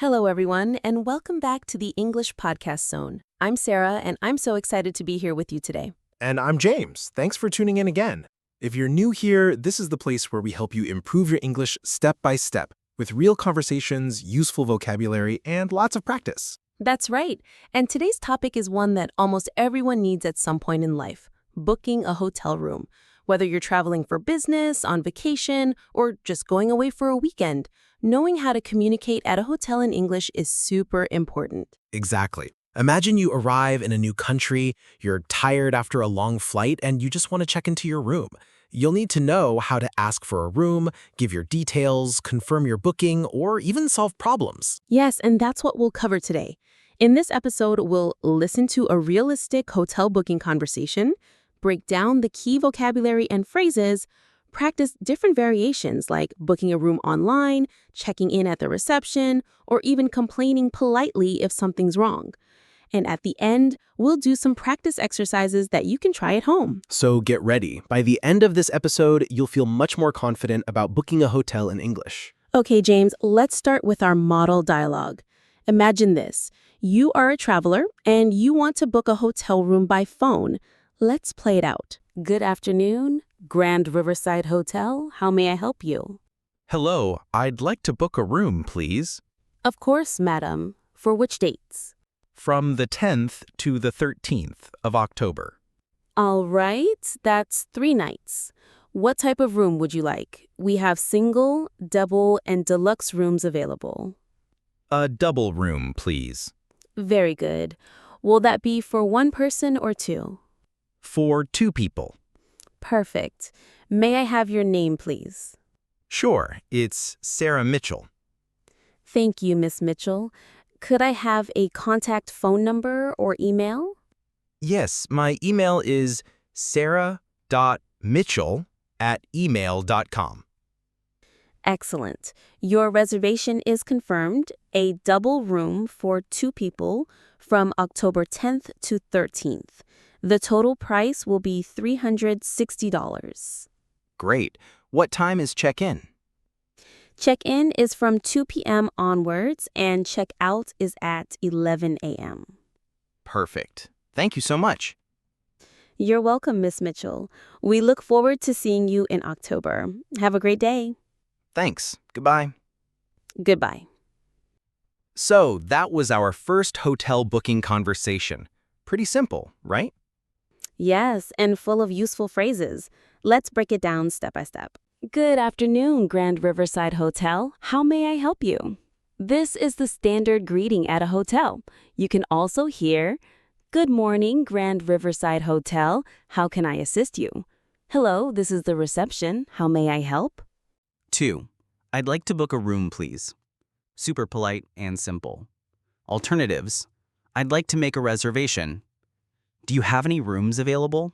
Hello, everyone, and welcome back to the English Podcast Zone. I'm Sarah, and I'm so excited to be here with you today. And I'm James. Thanks for tuning in again. If you're new here, this is the place where we help you improve your English step by step with real conversations, useful vocabulary, and lots of practice. That's right. And today's topic is one that almost everyone needs at some point in life: booking a hotel room. Whether you're traveling for business, on vacation, or just going away for a weekend, knowing how to communicate at a hotel in English is super important. Exactly. Imagine you arrive in a new country, you're tired after a long flight, and you just want to check into your room. You'll need to know how to ask for a room, give your details, confirm your booking, or even solve problems. Yes, and that's what we'll cover today. In this episode, we'll listen to a realistic hotel booking conversation, break down the key vocabulary and phrases, practice different variations like booking a room online, checking in at the reception, or even complaining politely if something's wrong. And at the end, we'll do some practice exercises that you can try at home. So get ready. By the end of this episode, you'll feel much more confident about booking a hotel in English. Okay, James, let's start with our model dialogue. Imagine this. You are a traveler and you want to book a hotel room by phone. Let's play it out. Good afternoon, Grand Riverside Hotel. How may I help you? Hello, I'd like to book a room, please. Of course, madam. For which dates? From the 10th to the 13th of October. All right, that's 3 nights. What type of room would you like? We have single, double, and deluxe rooms available. A double room, please. Very good. Will that be for one person or two? For 2 people. Perfect. May I have your name, please? Sure, it's Sarah Mitchell. Thank you, Miss Mitchell. Could I have a contact phone number or email? Yes, my email is sarah.mitchell@email.com. Excellent. Your reservation is confirmed, a double room for 2 people from October 10th to 13th. The total price will be $360. Great. What time is check-in? Check-in is from 2 p.m. onwards, and check-out is at 11 a.m. Perfect. Thank you so much. You're welcome, Miss Mitchell. We look forward to seeing you in October. Have a great day. Thanks. Goodbye. Goodbye. So, that was our first hotel booking conversation. Pretty simple, right? Yes, and full of useful phrases. Let's break it down step by step. Good afternoon, Grand Riverside Hotel. How may I help you? This is the standard greeting at a hotel. You can also hear, "Good morning, Grand Riverside Hotel. How can I assist you?" "Hello, this is the reception. How may I help?" 2. I'd like to book a room, please. Super polite and simple. Alternatives. I'd like to make a reservation. Do you have any rooms available?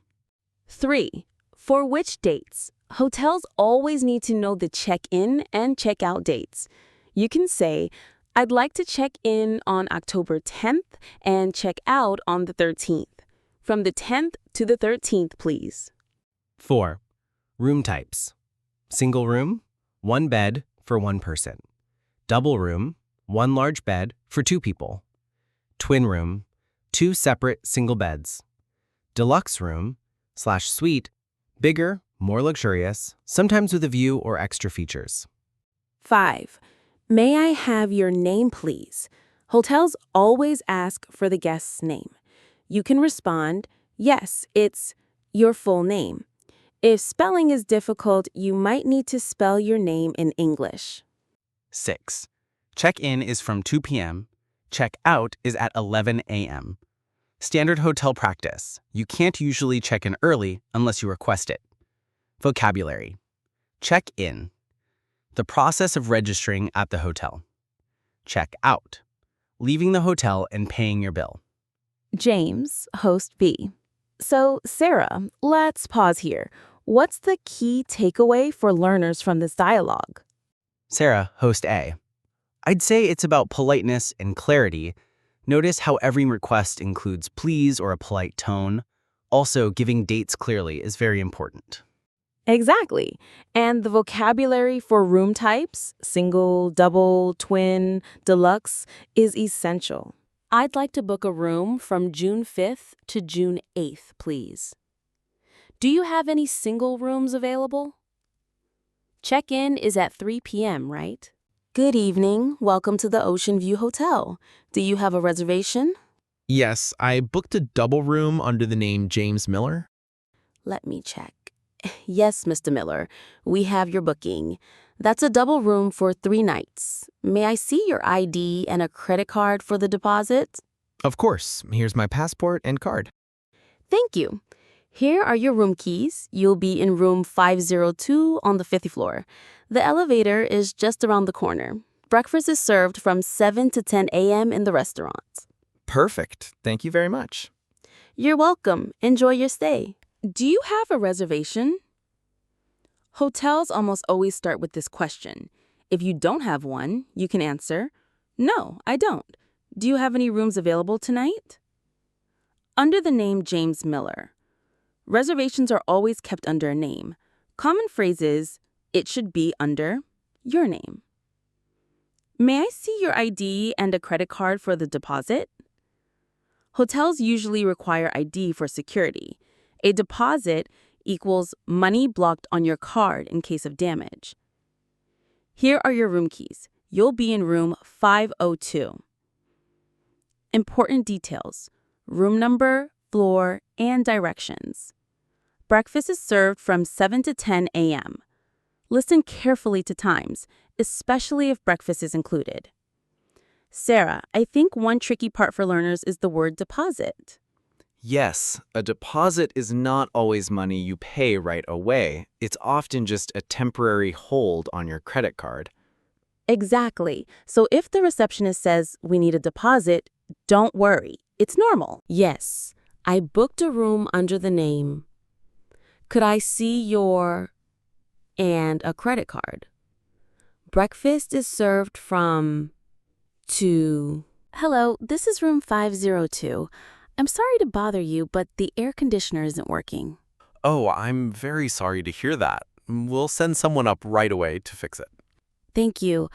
3. For which dates? Hotels always need to know the check-in and check-out dates. You can say, "I'd like to check in on October 10th and check out on the 13th. From the 10th to the 13th, please." 4. Room types. Single room, 1 bed for 1 person. Double room, 1 large bed for 2 people. Twin room, 2 separate single beds. Deluxe room/suite, bigger, more luxurious, sometimes with a view or extra features. 5. May I have your name, please? Hotels always ask for the guest's name. You can respond, "Yes, it's your full name." If spelling is difficult, you might need to spell your name in English. 6. Check-in is from 2 p.m. Check-out is at 11 a.m. Standard hotel practice. You can't usually check in early unless you request it. Vocabulary. Check-in. The process of registering at the hotel. Check-out. Leaving the hotel and paying your bill. James, host B. So, Sarah, let's pause here. What's the key takeaway for learners from this dialogue? Sarah, host A. I'd say it's about politeness and clarity. Notice how every request includes please or a polite tone. Also, giving dates clearly is very important. Exactly. And the vocabulary for room types, single, double, twin, deluxe, is essential. I'd like to book a room from June 5th to June 8th, please. Do you have any single rooms available? Check-in is at 3 p.m., right? Good evening. Welcome to the Ocean View Hotel. Do you have a reservation? Yes, I booked a double room under the name James Miller. Let me check. Yes, Mr. Miller, we have your booking. That's a double room for 3 nights. May I see your ID and a credit card for the deposit? Of course, here's my passport and card. Thank you. Here are your room keys. You'll be in room 502 on the 5th floor. The elevator is just around the corner. Breakfast is served from 7 to 10 a.m. in the restaurant. Perfect. Thank you very much. You're welcome. Enjoy your stay. Do you have a reservation? Hotels almost always start with this question. If you don't have one, you can answer, "No, I don't. Do you have any rooms available tonight?" Under the name James Miller. Reservations are always kept under a name. Common phrases, "It should be under your name." May I see your ID and a credit card for the deposit? Hotels usually require ID for security. A deposit equals money blocked on your card in case of damage. Here are your room keys. You'll be in room 502. Important details: room number, floor, and directions. Breakfast is served from 7 to 10 a.m. Listen carefully to times, especially if breakfast is included. Sarah, I think one tricky part for learners is the word deposit. Yes, a deposit is not always money you pay right away. It's often just a temporary hold on your credit card. Exactly. So if the receptionist says we need a deposit, don't worry. It's normal. Yes, I booked a room under the name. Could I see your and a credit card? Breakfast is served from 2. Hello, this is room 502. I'm sorry to bother you, but the air conditioner isn't working. Oh, I'm very sorry to hear that. We'll send someone up right away to fix it. Thank you.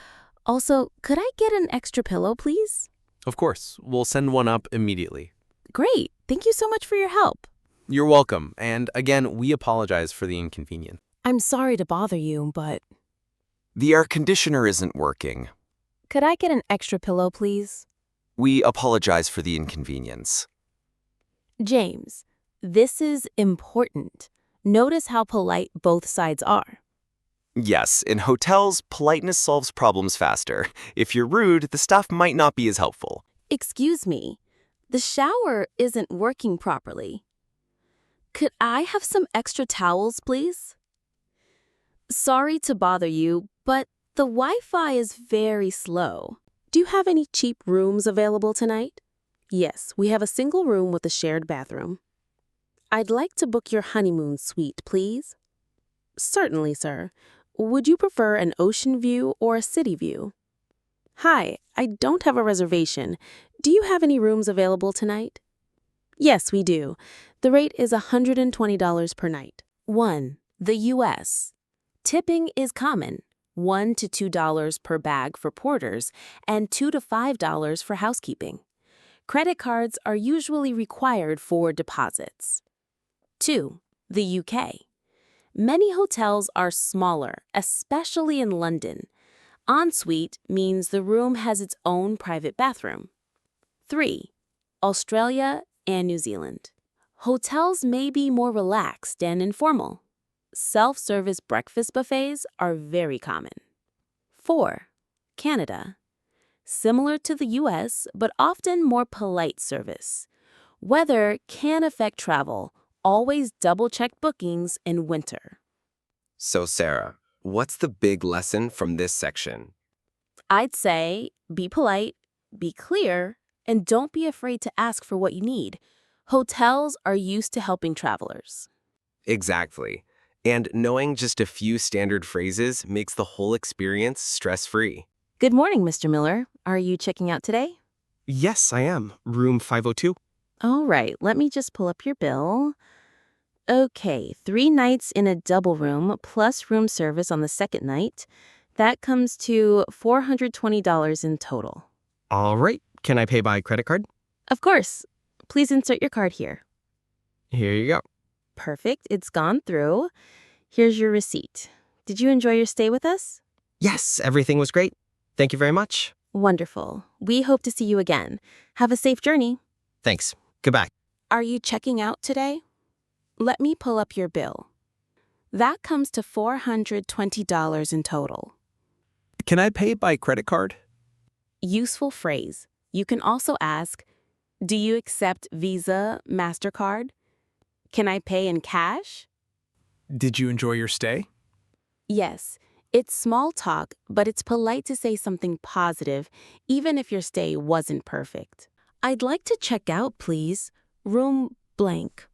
Also, could I get an extra pillow, please? Of course, we'll send one up immediately. Great. Thank you so much for your help. You're welcome, and again, we apologize for the inconvenience. I'm sorry to bother you, but The air conditioner isn't working. could I get an extra pillow, please? We apologize for the inconvenience. James, this is important. Notice how polite both sides are. Yes, in hotels, politeness solves problems faster. If you're rude, the staff might not be as helpful. Excuse me, the shower isn't working properly. Could I have some extra towels, please? Sorry to bother you, but the Wi-Fi is very slow. Do you have any cheap rooms available tonight? Yes, we have a single room with a shared bathroom. I'd like to book your honeymoon suite, please. Certainly, sir. Would you prefer an ocean view or a city view? Hi, I don't have a reservation. Do you have any rooms available tonight? Yes, we do. The rate is $120 per night. 1. The U.S. Tipping is common. $1 to $2 per bag for porters and $2 to $5 for housekeeping. Credit cards are usually required for deposits. 2. The UK. Many hotels are smaller, especially in London. Ensuite means the room has its own private bathroom. 3. Australia and New Zealand. Hotels may be more relaxed and informal. Self-service breakfast buffets are very common. 4. Canada. Similar to the U.S., but often more polite service. Weather can affect travel. Always double-check bookings in winter. So, Sarah, what's the big lesson from this section? I'd say be polite, be clear, and don't be afraid to ask for what you need. Hotels are used to helping travelers. Exactly. And knowing just a few standard phrases makes the whole experience stress-free. Good morning, Mr. Miller. Are you checking out today? Yes, I am. Room 502. All right, let me just pull up your bill. Okay, 3 nights in a double room plus room service on the second night. That comes to $420 in total. All right. Can I pay by credit card? Of course. Please insert your card here. Here you go. Perfect. It's gone through. Here's your receipt. Did you enjoy your stay with us? Yes, everything was great. Thank you very much. Wonderful. We hope to see you again. Have a safe journey. Thanks. Goodbye. Are you checking out today? Let me pull up your bill. That comes to $420 in total. Can I pay by credit card? Useful phrase. You can also ask, do you accept Visa, MasterCard? Can I pay in cash? Did you enjoy your stay? Yes. It's small talk, but it's polite to say something positive, even if your stay wasn't perfect. I'd like to check out, please. Room blank.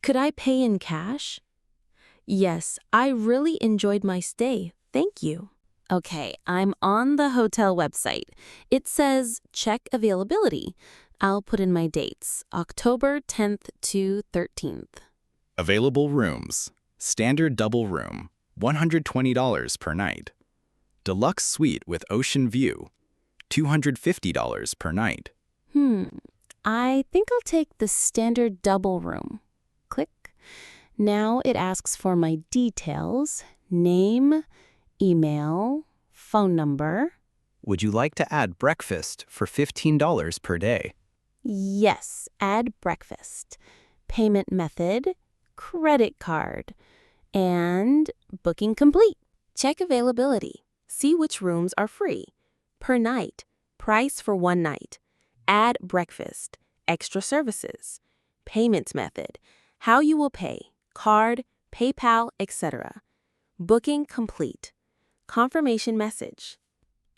Could I pay in cash? Yes, I really enjoyed my stay. Thank you. Okay, I'm on the hotel website. It says check availability. I'll put in my dates, October 10th to 13th. Available rooms. Standard double room, $120 per night. Deluxe suite with ocean view, $250 per night. I think I'll take the standard double room. Click. Now it asks for my details, name, email, phone number. Would you like to add breakfast for $15 per day? Yes, add breakfast. Payment method, credit card. And booking complete. Check availability. See which rooms are free. Per night. Price for 1 night. Add breakfast. Extra services. Payment method. How you will pay. Card, PayPal, etc. Booking complete. Confirmation message.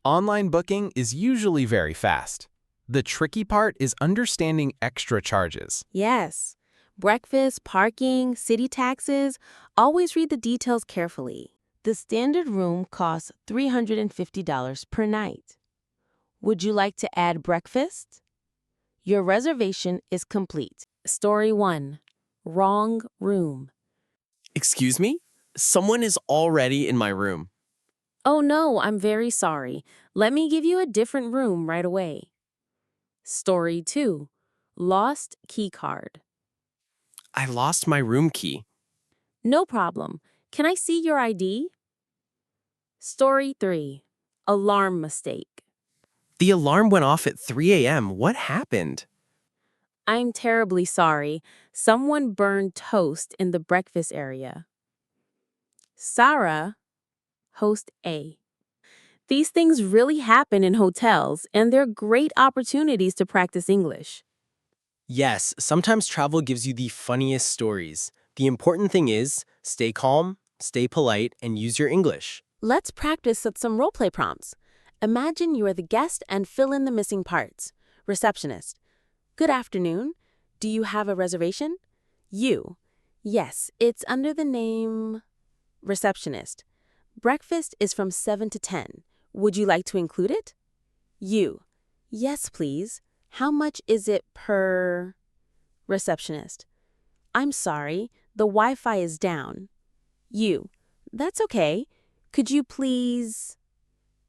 Online booking is usually very fast. The tricky part is understanding extra charges. Yes. Breakfast, parking, city taxes. Always read the details carefully. The standard room costs $350 per night. Would you like to add breakfast? Your reservation is complete. Story 1. Wrong room. Excuse me? Someone is already in my room. Oh no, I'm very sorry. Let me give you a different room right away. Story 2. Lost key card. I lost my room key. No problem. Can I see your ID? Story 3. Alarm mistake. The alarm went off at 3 a.m. What happened? I'm terribly sorry. Someone burned toast in the breakfast area. Sarah, host A. These things really happen in hotels, and they're great opportunities to practice English. Yes, sometimes travel gives you the funniest stories. The important thing is, stay calm, stay polite, and use your English. Let's practice with some role-play prompts. Imagine you are the guest and fill in the missing parts. Receptionist. Good afternoon. Do you have a reservation? You. Yes, it's under the name... Receptionist. Breakfast is from 7 to 10. Would you like to include it? You. Yes, please. How much is it per... Receptionist. I'm sorry, the Wi-Fi is down. You. That's okay. Could you please...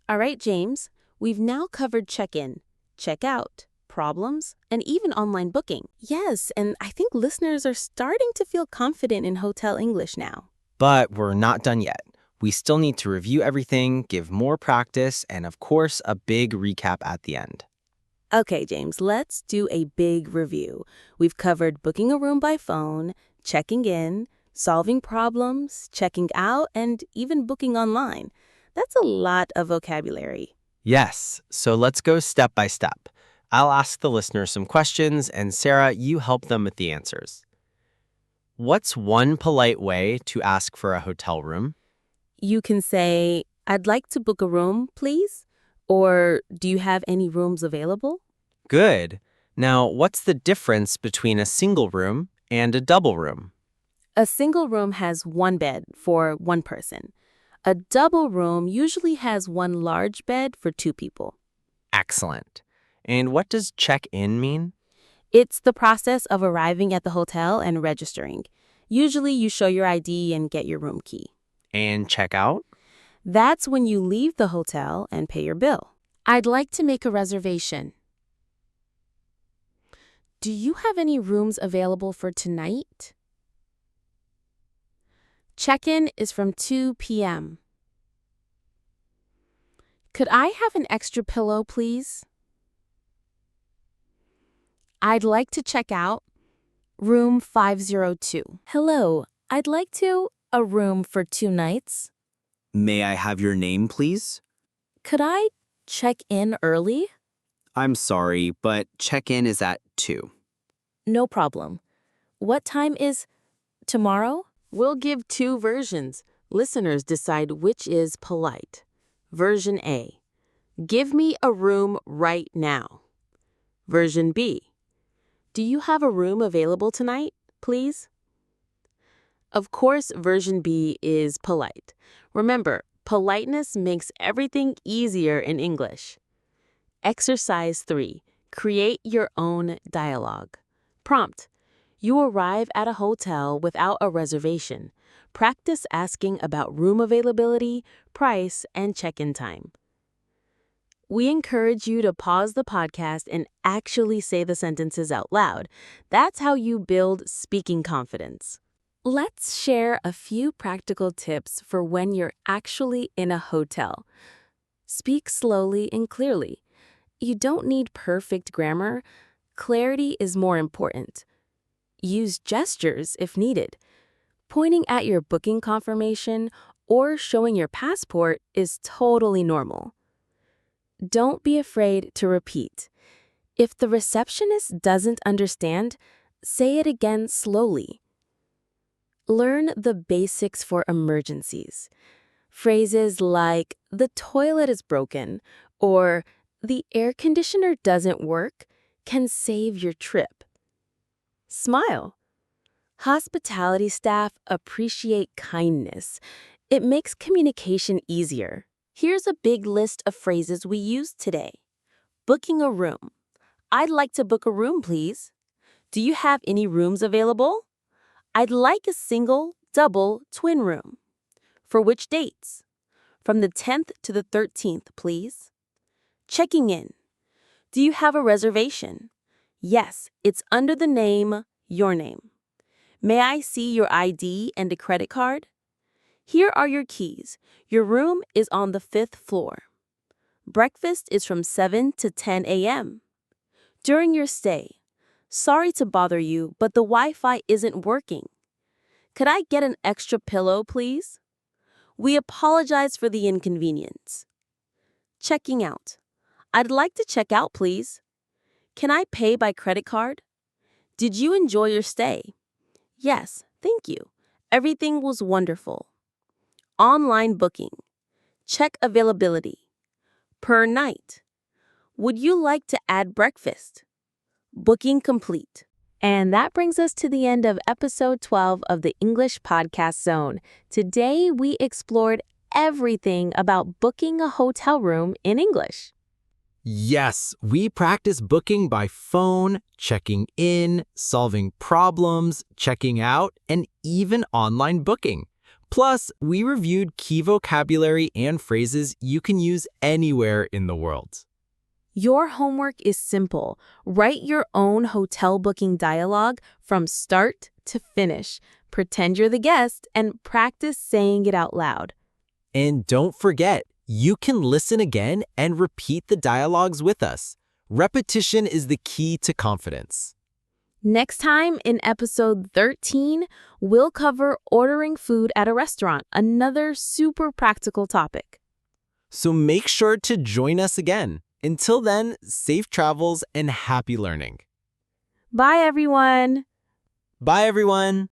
All right, James. We've now covered check-in, check-out, problems, and even online booking. Yes, and I think listeners are starting to feel confident in hotel English now. But we're not done yet. We still need to review everything, give more practice, and of course, a big recap at the end. Okay, James, let's do a big review. We've covered booking a room by phone, checking in, solving problems, checking out, and even booking online. That's a lot of vocabulary. Yes, so let's go step by step. I'll ask the listeners some questions, and Sarah, you help them with the answers. What's one polite way to ask for a hotel room? You can say, I'd like to book a room, please. Or, do you have any rooms available? Good. Now, what's the difference between a single room and a double room? A single room has 1 bed for 1 person. A double room usually has 1 large bed for 2 people. Excellent. And what does check-in mean? It's the process of arriving at the hotel and registering. Usually you show your ID and get your room key. And check out? That's when you leave the hotel and pay your bill. I'd like to make a reservation. Do you have any rooms available for tonight? Check-in is from 2 p.m. Could I have an extra pillow, please? I'd like to check out room 502. Hello, I'd like a room for 2 nights. May I have your name, please? Could I check in early? I'm sorry, but check-in is at 2. No problem. What time is tomorrow? We'll give 2 versions. Listeners decide which is polite. Version A. Give me a room right now. Version B. Do you have a room available tonight, please? Of course, version B is polite. Remember, politeness makes everything easier in English. Exercise 3. Create your own dialogue. Prompt. You arrive at a hotel without a reservation. Practice asking about room availability, price, and check-in time. We encourage you to pause the podcast and actually say the sentences out loud. That's how you build speaking confidence. Let's share a few practical tips for when you're actually in a hotel. Speak slowly and clearly. You don't need perfect grammar. Clarity is more important. Use gestures if needed. Pointing at your booking confirmation or showing your passport is totally normal. Don't be afraid to repeat. If the receptionist doesn't understand, say it again slowly. Learn the basics for emergencies. Phrases like, the toilet is broken, or the air conditioner doesn't work can save your trip. Smile. Hospitality staff appreciate kindness. It makes communication easier. Here's a big list of phrases we use today. Booking a room. I'd like to book a room, please. Do you have any rooms available? I'd like a single, double, twin room. For which dates? From the 10th to the 13th, please. Checking in. Do you have a reservation? Yes, it's under the name, your name. May I see your ID and a credit card? Here are your keys. Your room is on the 5th floor. Breakfast is from 7 to 10 a.m. During your stay, sorry to bother you, but the Wi-Fi isn't working. Could I get an extra pillow, please? We apologize for the inconvenience. Checking out. I'd like to check out, please. Can I pay by credit card? Did you enjoy your stay? Yes, thank you. Everything was wonderful. Online booking. Check availability. Per night. Would you like to add breakfast? Booking complete. And that brings us to the end of episode 12 of the English Podcast Zone. Today, we explored everything about booking a hotel room in English. Yes, we practice booking by phone, checking in, solving problems, checking out, and even online booking. Plus, we reviewed key vocabulary and phrases you can use anywhere in the world. Your homework is simple. Write your own hotel booking dialogue from start to finish. Pretend you're the guest and practice saying it out loud. And don't forget, you can listen again and repeat the dialogues with us. Repetition is the key to confidence. Next time in episode 13, we'll cover ordering food at a restaurant, another super practical topic. So make sure to join us again. Until then, safe travels and happy learning. Bye, everyone. Bye, everyone.